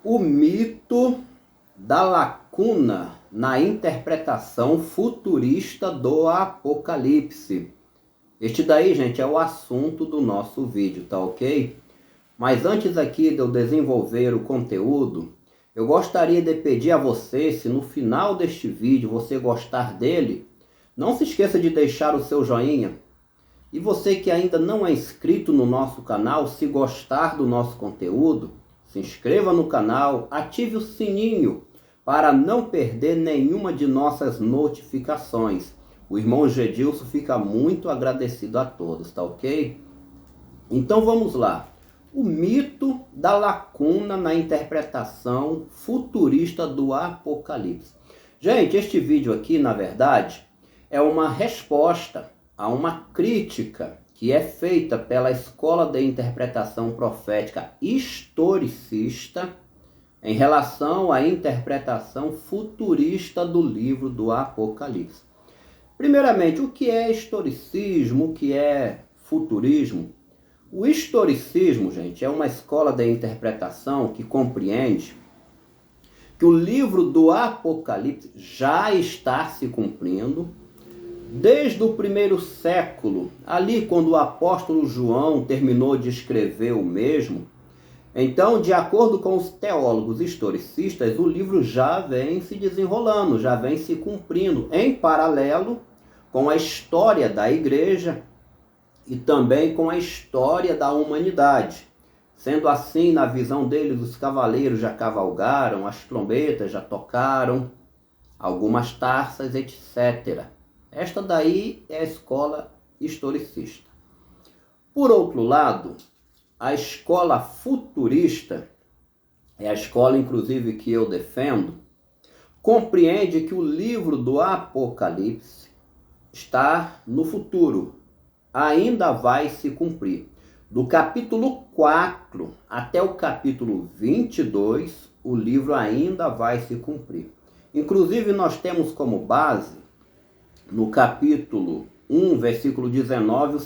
O mito da lacuna na interpretação futurista do Apocalipse. Este daí, gente, é o assunto do nosso vídeo, tá ok? Mas antes aqui de eu desenvolver o conteúdo, eu gostaria de pedir a você, se no final deste vídeo você gostar dele, não se esqueça de deixar o seu joinha. E você que ainda não é inscrito no nosso canal, se gostar do nosso conteúdo, se inscreva no canal, ative o sininho para não perder nenhuma de nossas notificações. O irmão Gedilson fica muito agradecido a todos, tá ok? Então vamos lá. O mito da lacuna na interpretação futurista do Apocalipse. Gente, este vídeo aqui, na verdade, é uma resposta a uma crítica que é feita pela Escola de Interpretação Profética Historicista em relação à interpretação futurista do livro do Apocalipse. Primeiramente, o que é historicismo, o que é futurismo? O historicismo, gente, é uma escola de interpretação que compreende que o livro do Apocalipse já está se cumprindo desde o primeiro século, ali quando o apóstolo João terminou de escrever o mesmo. Então, de acordo com os teólogos historicistas, o livro já vem se desenrolando, já vem se cumprindo em paralelo com a história da igreja e também com a história da humanidade. Sendo assim, na visão deles, os cavaleiros já cavalgaram, as trombetas já tocaram, algumas taças, etc. Esta daí é a escola historicista. Por outro lado, a escola futurista, é a escola inclusive que eu defendo, compreende que o livro do Apocalipse está no futuro, ainda vai se cumprir. Do capítulo 4 até o capítulo 22, o livro ainda vai se cumprir. Inclusive nós temos como base, no capítulo 1, versículo 19, o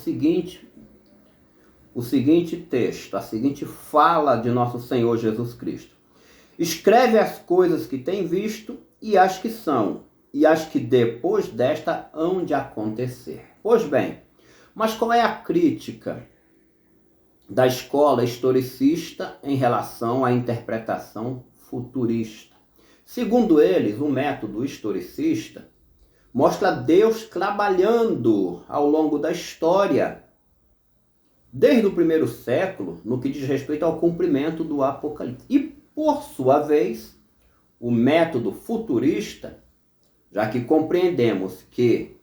seguinte texto, a seguinte fala de nosso Senhor Jesus Cristo. Escreve as coisas que tem visto e as que são, e as que depois desta hão de acontecer. Pois bem, mas qual é a crítica da escola historicista em relação à interpretação futurista? Segundo eles, o método historicista mostra Deus trabalhando ao longo da história, desde o primeiro século, no que diz respeito ao cumprimento do Apocalipse. E, por sua vez, o método futurista, já que compreendemos que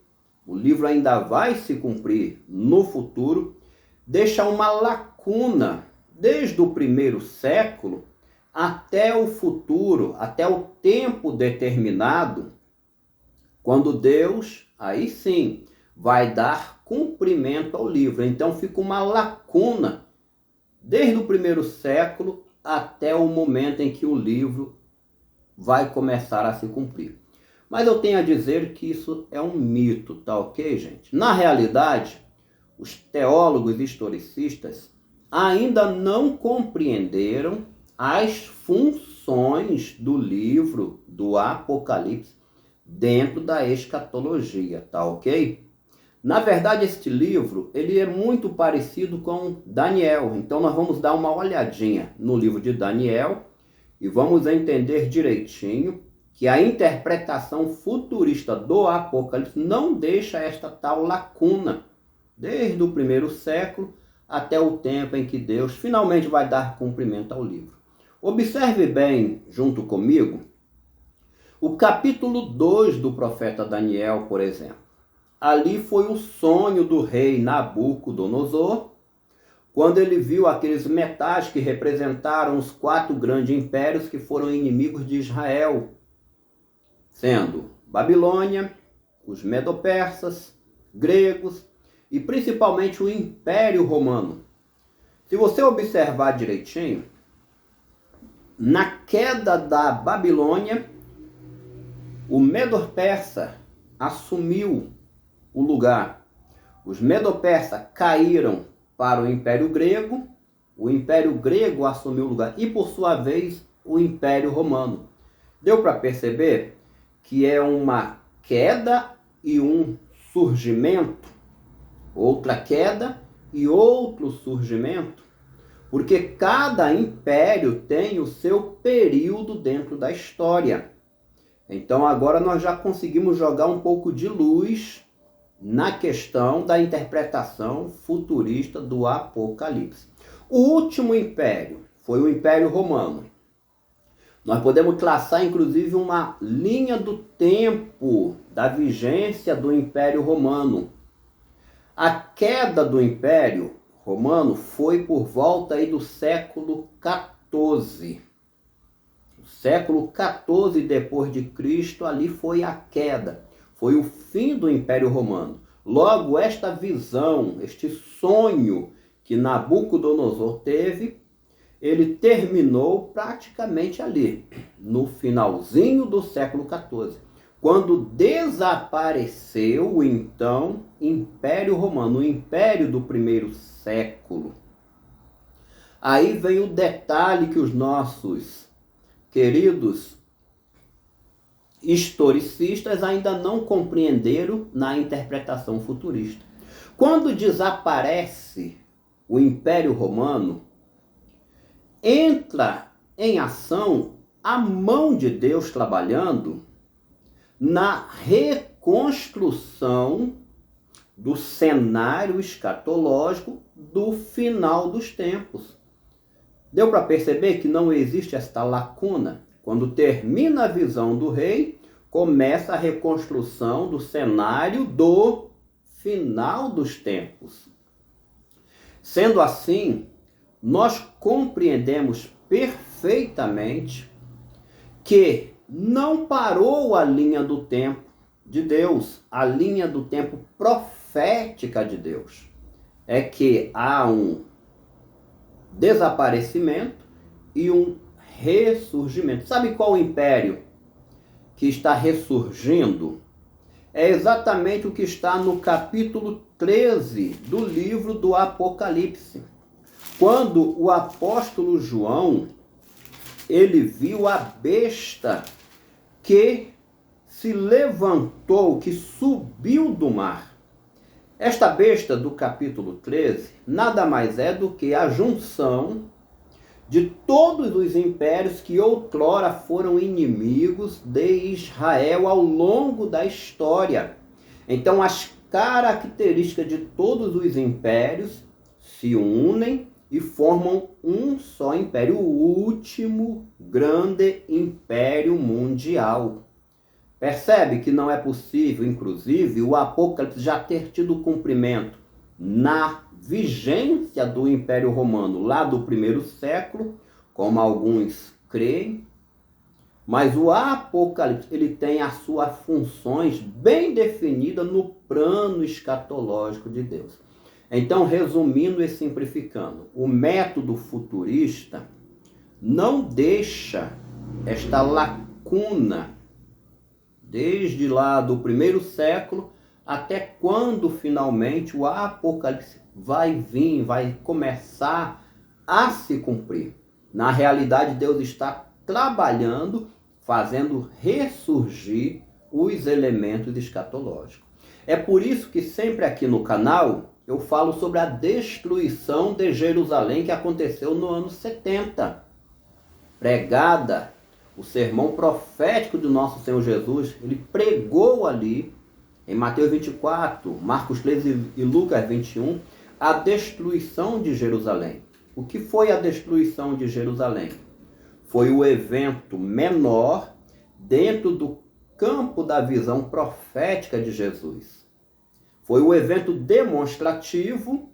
o livro ainda vai se cumprir no futuro, deixa uma lacuna desde o primeiro século até o futuro, até o tempo determinado, quando Deus, aí sim, vai dar cumprimento ao livro. Então fica uma lacuna desde o primeiro século até o momento em que o livro vai começar a se cumprir. Mas eu tenho a dizer que isso é um mito, tá ok, gente? Na realidade, os teólogos historicistas ainda não compreenderam as funções do livro do Apocalipse dentro da escatologia, tá ok? Na verdade, este livro, ele é muito parecido com Daniel. Então, nós vamos dar uma olhadinha no livro de Daniel e vamos entender direitinho que a interpretação futurista do Apocalipse não deixa esta tal lacuna desde o primeiro século até o tempo em que Deus finalmente vai dar cumprimento ao livro. Observe bem, junto comigo, o capítulo 2 do profeta Daniel, por exemplo. Ali foi o sonho do rei Nabucodonosor, quando ele viu aqueles metais que representaram os 4 grandes impérios que foram inimigos de Israel, sendo Babilônia, os medo-persas, gregos e principalmente o Império Romano. Se você observar direitinho, na queda da Babilônia, o medo-persa assumiu o lugar. Os medo-persas caíram para o Império Grego, o Império Grego assumiu o lugar. E por sua vez, o Império Romano. Deu para perceber que é uma queda e um surgimento, outra queda e outro surgimento, porque cada império tem o seu período dentro da história. Então agora nós já conseguimos jogar um pouco de luz na questão da interpretação futurista do Apocalipse. O último império foi o Império Romano. Nós podemos traçar, inclusive, uma linha do tempo da vigência do Império Romano. A queda do Império Romano foi por volta aí do século XIV. O século XIV depois de Cristo, ali foi a queda. Foi o fim do Império Romano. Logo, esta visão, este sonho que Nabucodonosor teve, ele terminou praticamente ali, no finalzinho do século XIV, quando desapareceu o então Império Romano, o Império do primeiro século. Aí vem o detalhe que os nossos queridos historicistas ainda não compreenderam na interpretação futurista. Quando desaparece o Império Romano, entra em ação a mão de Deus trabalhando na reconstrução do cenário escatológico do final dos tempos. Deu para perceber que não existe esta lacuna? Quando termina a visão do rei, começa a reconstrução do cenário do final dos tempos. Sendo assim, nós compreendemos perfeitamente que não parou a linha do tempo de Deus, a linha do tempo profética de Deus. É que há um desaparecimento e um ressurgimento. Sabe qual o império que está ressurgindo? É exatamente o que está no capítulo 13 do livro do Apocalipse. Quando o apóstolo João, ele viu a besta que se levantou, que subiu do mar. Esta besta do capítulo 13 nada mais é do que a junção de todos os impérios que outrora foram inimigos de Israel ao longo da história. Então as características de todos os impérios se unem e formam um só império, o último grande império mundial. Percebe que não é possível, inclusive, o Apocalipse já ter tido cumprimento na vigência do Império Romano, lá do primeiro século, como alguns creem, mas o Apocalipse ele tem as suas funções bem definidas no plano escatológico de Deus. Então, resumindo e simplificando, o método futurista não deixa esta lacuna desde lá do primeiro século até quando finalmente o Apocalipse vai vir, vai começar a se cumprir. Na realidade, Deus está trabalhando, fazendo ressurgir os elementos escatológicos. É por isso que sempre aqui no canal eu falo sobre a destruição de Jerusalém que aconteceu no ano 70. Pregada, o sermão profético do nosso Senhor Jesus, ele pregou ali, em Mateus 24, Marcos 13 e Lucas 21, a destruição de Jerusalém. O que foi a destruição de Jerusalém? Foi o evento menor dentro do campo da visão profética de Jesus. Foi o evento demonstrativo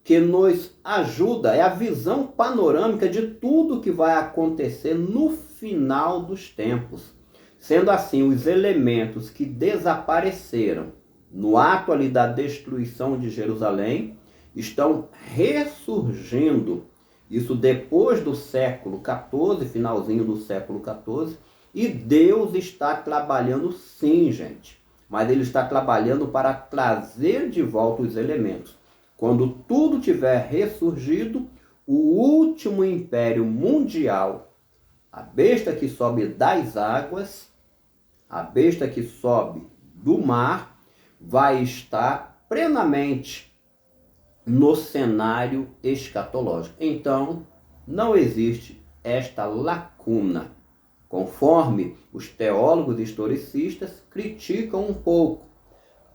que nos ajuda, é a visão panorâmica de tudo que vai acontecer no final dos tempos. Sendo assim, os elementos que desapareceram no ato ali da destruição de Jerusalém estão ressurgindo. Isso depois do século XIV, finalzinho do século XIV, e Deus está trabalhando sim, gente. Mas ele está trabalhando para trazer de volta os elementos. Quando tudo tiver ressurgido, o último império mundial A besta que sobe das águas, a besta que sobe do mar, vai estar plenamente no cenário escatológico. Então, não existe esta lacuna, conforme os teólogos historicistas criticam um pouco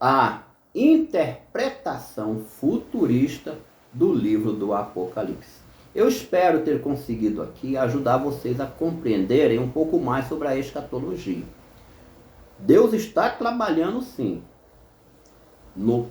a interpretação futurista do livro do Apocalipse. Eu espero ter conseguido aqui ajudar vocês a compreenderem um pouco mais sobre a escatologia. Deus está trabalhando sim,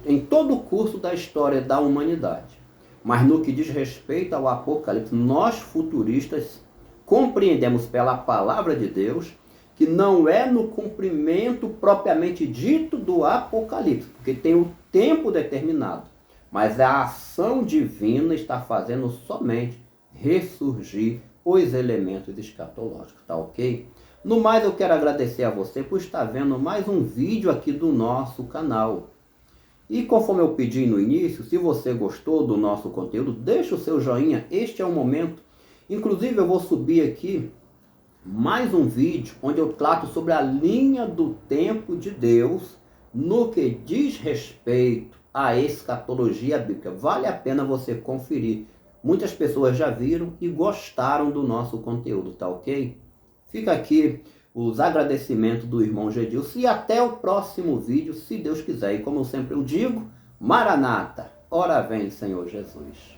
em todo o curso da história da humanidade. Mas no que diz respeito ao Apocalipse, nós futuristas compreendemos pela palavra de Deus que não é no cumprimento propriamente dito do Apocalipse, porque tem o tempo determinado, mas a ação divina está fazendo somente ressurgir os elementos escatológicos, tá ok? No mais, eu quero agradecer a você por estar vendo mais um vídeo aqui do nosso canal. E conforme eu pedi no início, se você gostou do nosso conteúdo, deixa o seu joinha, este é o momento. Inclusive eu vou subir aqui mais um vídeo onde eu trato sobre a linha do tempo de Deus no que diz respeito à escatologia bíblica. Vale a pena você conferir. Muitas pessoas já viram e gostaram do nosso conteúdo, tá ok? Fica aqui os agradecimentos do irmão Gedilson e até o próximo vídeo, se Deus quiser. E como eu sempre digo, Maranata, ora vem, Senhor Jesus.